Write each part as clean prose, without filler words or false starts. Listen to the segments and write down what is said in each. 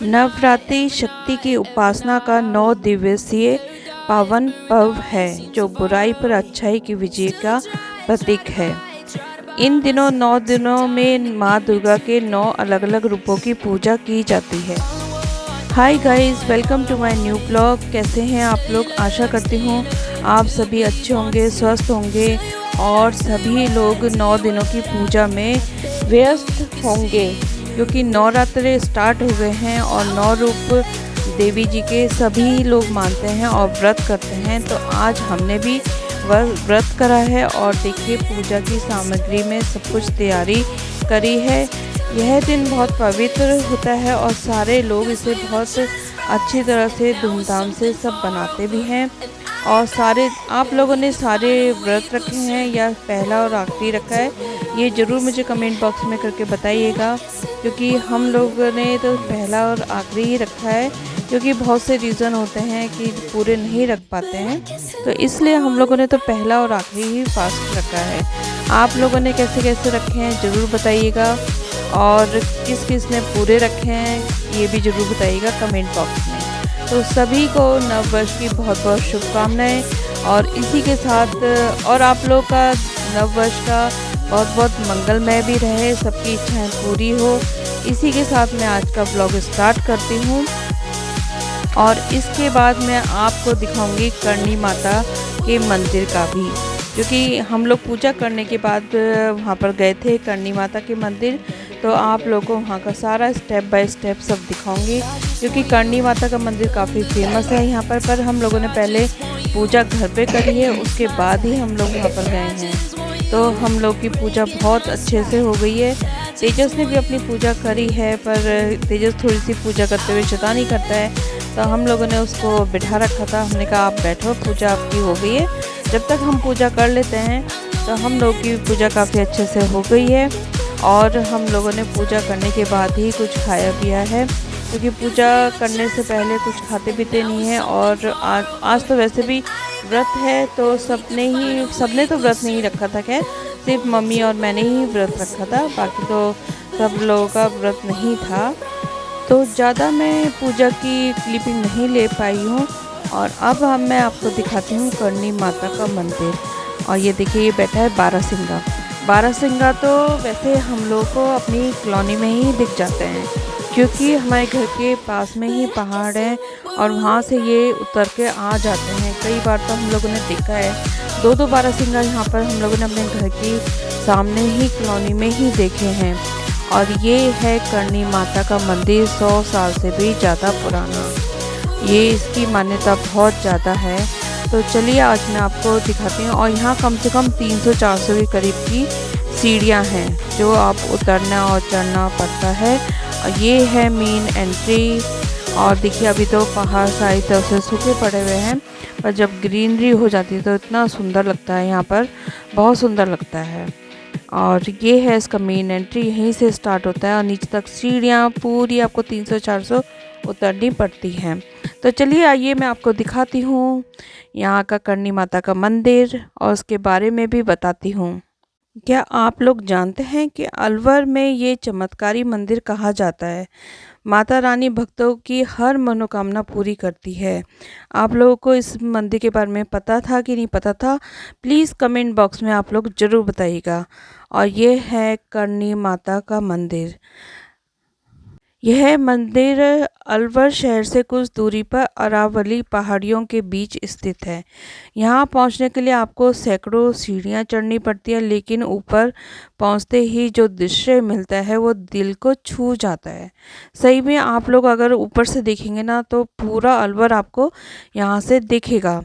नवरात्रि शक्ति की उपासना का 9 दिवसीय पावन पर्व है जो बुराई पर अच्छाई की विजय का प्रतीक है। इन दिनों 9 दिनों में माँ दुर्गा के 9 अलग-अलग रूपों की पूजा की जाती है। Hi guys, welcome to my new blog. कैसे हैं आप लोग? आशा करती हूँ आप सभी अच्छे होंगे, स्वस्थ होंगे और सभी लोग 9 दिनों की पूजा में व्यस्त होंगे, क्योंकि नवरात्रे स्टार्ट हो गए हैं और 9 रूप देवी जी के सभी लोग मानते हैं और व्रत करते हैं। तो आज हमने भी व्रत करा है और देखिए पूजा की सामग्री में सब कुछ तैयारी करी है। यह दिन बहुत पवित्र होता है और सारे लोग इसे बहुत अच्छी तरह से धूमधाम से सब बनाते भी हैं। और सारे आप लोगों ने सारे व्रत रखे हैं या पहला और आखिरी रखा है, ये ज़रूर मुझे कमेंट बॉक्स में करके बताइएगा, क्योंकि हम लोगों ने तो पहला और आखिरी ही रखा है, क्योंकि बहुत से रीज़न होते हैं कि पूरे नहीं रख पाते हैं, तो इसलिए हम लोगों ने तो पहला और आखिरी ही फास्ट रखा है। आप लोगों ने कैसे कैसे रखे हैं ज़रूर बताइएगा, और किस किस ने पूरे रखे हैं ये भी ज़रूर बताइएगा कमेंट बॉक्स में। तो सभी को नव वर्ष की बहुत बहुत शुभकामनाएं, और इसी के साथ और आप लोग का नव वर्ष का बहुत बहुत मंगलमय भी रहे, सबकी इच्छाएं पूरी हो। इसी के साथ मैं आज का ब्लॉग स्टार्ट करती हूँ, और इसके बाद मैं आपको दिखाऊंगी करणी माता के मंदिर का भी, क्योंकि हम लोग पूजा करने के बाद वहाँ पर गए थे करणी माता के मंदिर। तो आप लोगों को वहाँ का सारा स्टेप बाय स्टेप सब दिखाऊंगी, क्योंकि करणी माता का मंदिर काफ़ी फेमस है यहाँ पर हम लोगों ने पहले पूजा घर पे करी है, उसके बाद ही हम लोग वहाँ पर गए हैं। तो हम लोग की पूजा बहुत अच्छे से हो गई है। तेजस ने भी अपनी पूजा करी है, पर तेजस थोड़ी सी पूजा करते हुए शैतानी करता है, तो हम लोगों ने उसको बिठा रखा था। हमने कहा आप बैठो, पूजा आपकी हो गई है, जब तक हम पूजा कर लेते हैं। तो हम लोग की पूजा काफ़ी अच्छे से हो गई है, और हम लोगों ने पूजा करने के बाद ही कुछ खाया पिया है, क्योंकि पूजा करने से पहले कुछ खाते पीते नहीं हैं। और आज तो वैसे भी व्रत है, तो सबने तो व्रत नहीं रखा था, खैर सिर्फ मम्मी और मैंने ही व्रत रखा था, बाकी तो सब लोगों का व्रत नहीं था। तो ज़्यादा मैं पूजा की क्लिपिंग नहीं ले पाई हूँ। और अब मैं आपको दिखाती हूँ करणी माता का मंदिर। और ये देखिए, ये बैठा है बारहसिंगा। बारहसिंगा तो वैसे हम लोग को अपनी कॉलोनी में ही दिख जाते हैं, क्योंकि हमारे घर के पास में ही पहाड़ है और वहाँ से ये उतर के आ जाते हैं। कई बार तो हम लोगों ने देखा है, दो बारहसिंगा यहाँ पर हम लोगों ने अपने घर की सामने ही कॉलोनी में ही देखे हैं। और ये है करणी माता का मंदिर, 100 साल से भी ज़्यादा पुराना। ये इसकी मान्यता बहुत ज़्यादा है। तो चलिए आज मैं आपको दिखाती हूँ। और यहाँ कम से कम 300-400 के करीब की सीढ़ियाँ हैं जो आप उतरना और चढ़ना पड़ता है। और ये है मेन एंट्री। और देखिए अभी तो पहाड़ सारी तरफ से सूखे पड़े हुए हैं, पर जब ग्रीनरी हो जाती है तो इतना सुंदर लगता है, यहाँ पर बहुत सुंदर लगता है। और ये है इसका मेन एंट्री, यहीं से स्टार्ट होता है और नीचे तक सीढ़ियाँ पूरी आपको 300-400 उतरनी पड़ती हैं। तो चलिए आइए मैं आपको दिखाती हूँ यहाँ का करणी माता का मंदिर, और उसके बारे में भी बताती हूँ। क्या आप लोग जानते हैं कि अलवर में ये चमत्कारी मंदिर कहा जाता है? माता रानी भक्तों की हर मनोकामना पूरी करती है। आप लोगों को इस मंदिर के बारे में पता था कि नहीं पता था? प्लीज़ कमेंट बॉक्स में आप लोग ज़रूर बताइएगा। और ये है करणी माता का मंदिर। यह मंदिर अलवर शहर से कुछ दूरी पर अरावली पहाड़ियों के बीच स्थित है। यहाँ पहुँचने के लिए आपको सैकड़ों सीढ़ियाँ चढ़नी पड़ती है, लेकिन ऊपर पहुँचते ही जो दृश्य मिलता है वो दिल को छू जाता है। सही में आप लोग अगर ऊपर से देखेंगे ना, तो पूरा अलवर आपको यहाँ से दिखेगा।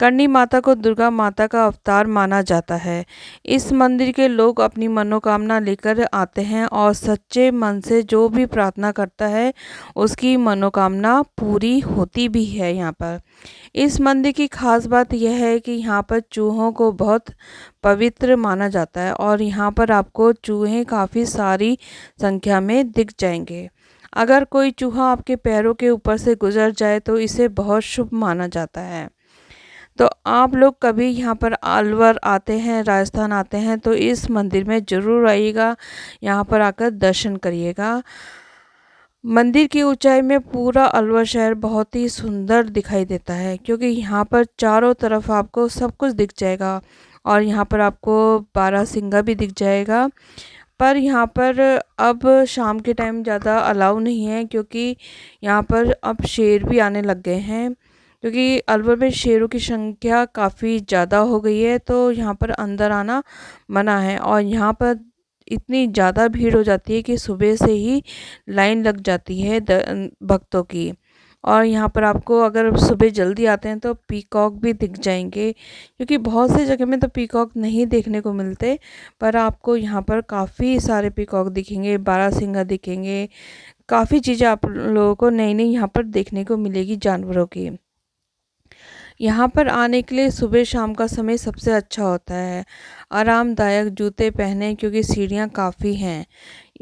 करणी माता को दुर्गा माता का अवतार माना जाता है। इस मंदिर के लोग अपनी मनोकामना लेकर आते हैं, और सच्चे मन से जो भी प्रार्थना करता है उसकी मनोकामना पूरी होती भी है यहाँ पर। इस मंदिर की खास बात यह है कि यहाँ पर चूहों को बहुत पवित्र माना जाता है, और यहाँ पर आपको चूहे काफ़ी सारी संख्या में दिख जाएंगे। अगर कोई चूहा आपके पैरों के ऊपर से गुजर जाए तो इसे बहुत शुभ माना जाता है। तो आप लोग कभी यहाँ पर अलवर आते हैं, राजस्थान आते हैं, तो इस मंदिर में ज़रूर आइएगा, यहाँ पर आकर दर्शन करिएगा। मंदिर की ऊंचाई में पूरा अलवर शहर बहुत ही सुंदर दिखाई देता है, क्योंकि यहाँ पर चारों तरफ आपको सब कुछ दिख जाएगा और यहाँ पर आपको बारहसिंगा भी दिख जाएगा। पर यहाँ पर अब शाम के टाइम ज़्यादा अलाउ नहीं है, क्योंकि यहाँ पर अब शेर भी आने लग गए हैं, क्योंकि अलवर में शेरों की संख्या काफ़ी ज़्यादा हो गई है, तो यहाँ पर अंदर आना मना है। और यहाँ पर इतनी ज़्यादा भीड़ हो जाती है कि सुबह से ही लाइन लग जाती है भक्तों की। और यहाँ पर आपको अगर सुबह जल्दी आते हैं तो पीकॉक भी दिख जाएंगे, क्योंकि बहुत से जगह में तो पीकॉक नहीं देखने को मिलते, पर आपको यहाँ पर काफ़ी सारे पीकॉक दिखेंगे, बारहसिंगा दिखेंगे, काफ़ी चीज़ें आप लोगों को नई नई यहाँ पर देखने को मिलेगी जानवरों की। यहाँ पर आने के लिए सुबह शाम का समय सबसे अच्छा होता है। आरामदायक जूते पहने, क्योंकि सीढ़ियाँ काफ़ी हैं।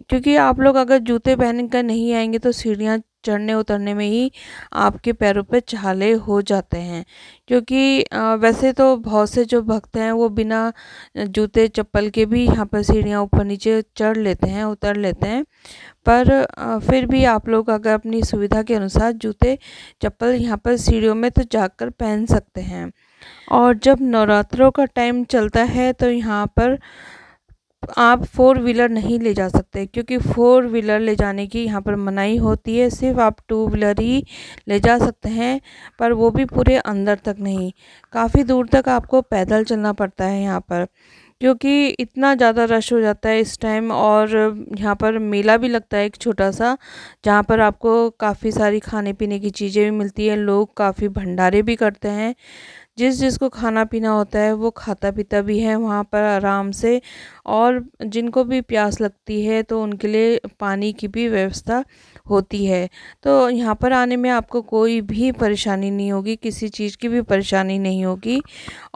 क्योंकि आप लोग अगर जूते पहन कर नहीं आएंगे तो सीढ़ियाँ चढ़ने उतरने में ही आपके पैरों पे छाले हो जाते हैं। क्योंकि वैसे तो बहुत से जो भक्त हैं वो बिना जूते चप्पल के भी यहाँ पर सीढ़ियाँ ऊपर नीचे चढ़ लेते हैं, उतर लेते हैं। पर फिर भी आप लोग अगर अपनी सुविधा के अनुसार जूते चप्पल यहाँ पर सीढ़ियों में तो जाकर पहन सकते हैं। और जब नवरात्रों का टाइम चलता है तो यहाँ पर आप फोर व्हीलर नहीं ले जा सकते, क्योंकि फोर व्हीलर ले जाने की यहाँ पर मनाही होती है। सिर्फ आप टू व्हीलर ही ले जा सकते हैं, पर वो भी पूरे अंदर तक नहीं, काफ़ी दूर तक आपको पैदल चलना पड़ता है यहाँ पर, क्योंकि इतना ज़्यादा रश हो जाता है इस टाइम। और यहाँ पर मेला भी लगता है एक छोटा सा, जहाँ पर आपको काफ़ी सारी खाने पीने की चीज़ें भी मिलती हैं, लोग काफ़ी भंडारे भी करते हैं। जिसको खाना पीना होता है वो खाता पीता भी है वहाँ पर आराम से। और जिनको भी प्यास लगती है तो उनके लिए पानी की भी व्यवस्था होती है। तो यहाँ पर आने में आपको कोई भी परेशानी नहीं होगी, किसी चीज़ की भी परेशानी नहीं होगी।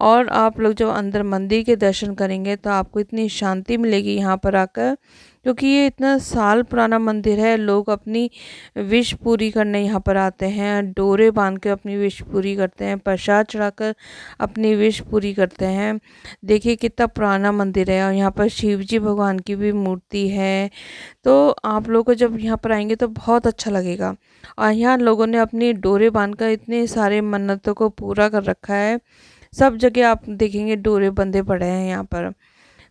और आप लोग जब अंदर मंदिर के दर्शन करेंगे तो आपको इतनी शांति मिलेगी यहाँ पर आकर, क्योंकि ये इतना साल पुराना मंदिर है। लोग अपनी विश पूरी करने यहाँ पर आते हैं, डोरे बांध के अपनी विश पूरी करते हैं, प्रसाद चढ़ाकर अपनी विश पूरी करते हैं। देखिए कितना पुराना मंदिर है, और यहाँ पर शिव जी भगवान की भी मूर्ति है। तो आप लोगों को जब यहाँ पर आएंगे तो बहुत अच्छा लगेगा। और यहाँ लोगों ने अपनी डोरे बांधकर इतने सारे मन्नतों को पूरा कर रखा है। सब जगह आप देखेंगे डोरे बंधे पड़े हैं यहाँ पर।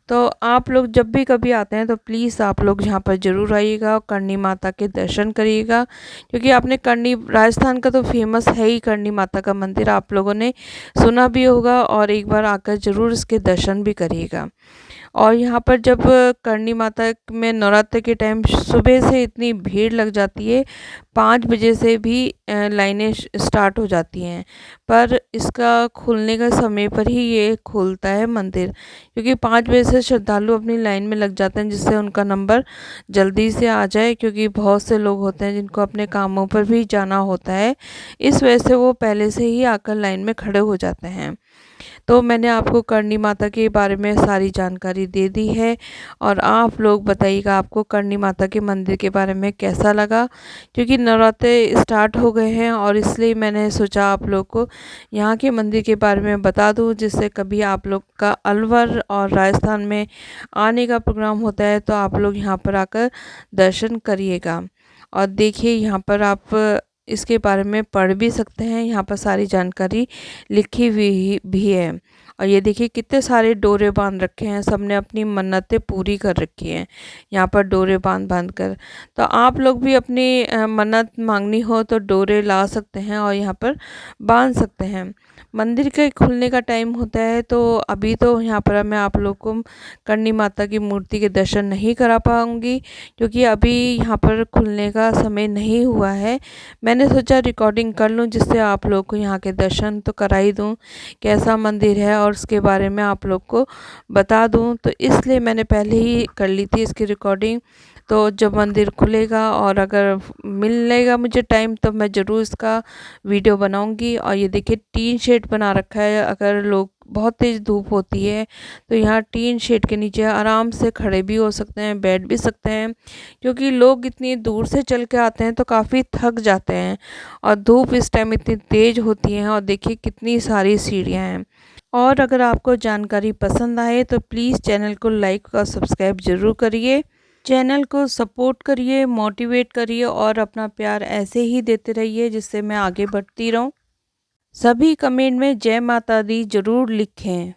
तो आप लोग जब भी कभी आते हैं तो प्लीज़ आप लोग यहाँ पर ज़रूर आइएगा और करणी माता के दर्शन करिएगा, क्योंकि आपने करणी, राजस्थान का तो फेमस है ही करणी माता का मंदिर, आप लोगों ने सुना भी होगा, और एक बार आकर ज़रूर इसके दर्शन भी करिएगा। और यहाँ पर जब करणी माता में नवरात्र के टाइम सुबह से इतनी भीड़ लग जाती है, 5 बजे से भी लाइनें स्टार्ट हो जाती हैं। पर इसका खुलने का समय पर ही ये खुलता है मंदिर, क्योंकि 5 बजे से श्रद्धालु अपनी लाइन में लग जाते हैं, जिससे उनका नंबर जल्दी से आ जाए, क्योंकि बहुत से लोग होते हैं जिनको अपने कामों पर भी जाना होता है। इस वजह से वो पहले से ही आकर लाइन में खड़े हो जाते हैं। तो मैंने आपको करणी माता के बारे में सारी जानकारी दे दी है, और आप लोग बताइएगा आपको करणी माता के मंदिर के बारे में कैसा लगा। क्योंकि नवरात्रे स्टार्ट हो गए हैं, और इसलिए मैंने सोचा आप लोग को यहाँ के मंदिर के बारे में बता दूँ, जिससे कभी आप लोग का अलवर और राजस्थान में आने का प्रोग्राम होता है तो आप लोग यहाँ पर आकर दर्शन करिएगा। और देखिए यहाँ पर आप इसके बारे में पढ़ भी सकते हैं, यहाँ पर सारी जानकारी लिखी हुई भी है। और ये देखिए कितने सारे डोरे बांध रखे हैं, सबने अपनी मन्नतें पूरी कर रखी हैं यहाँ पर डोरे बांध बांध कर। तो आप लोग भी अपनी मन्नत मांगनी हो तो डोरे ला सकते हैं और यहाँ पर बांध सकते हैं। मंदिर के खुलने का टाइम होता है, तो अभी तो यहाँ पर मैं आप लोग को करणी माता की मूर्ति के दर्शन नहीं करा पाऊँगी, क्योंकि अभी यहाँ पर खुलने का समय नहीं हुआ है। मैंने सोचा रिकॉर्डिंग कर लूँ, जिससे आप लोग को यहाँ के दर्शन तो करा ही दूँ, कैसा मंदिर है और उसके बारे में आप लोग को बता दूँ। तो इसलिए मैंने पहले ही कर ली थी इसकी रिकॉर्डिंग। तो जब मंदिर खुलेगा और अगर मिलेगा मुझे टाइम, तो मैं ज़रूर इसका वीडियो बनाऊंगी। और ये देखिए टीन शेड बना रखा है, अगर लोग बहुत तेज़ धूप होती है तो यहाँ टीन शेड के नीचे आराम से खड़े भी हो सकते हैं, बैठ भी सकते हैं, क्योंकि लोग इतनी दूर से चल के आते हैं तो काफ़ी थक जाते हैं, और धूप इस टाइम इतनी तेज़ होती है। और देखिए कितनी सारी सीढ़ियाँ हैं। और अगर आपको जानकारी पसंद आए तो प्लीज़ चैनल को लाइक और सब्सक्राइब ज़रूर करिए। चैनल को सपोर्ट करिए, मोटिवेट करिए और अपना प्यार ऐसे ही देते रहिए जिससे मैं आगे बढ़ती रहूं। सभी कमेंट में जय माता दी ज़रूर लिखें।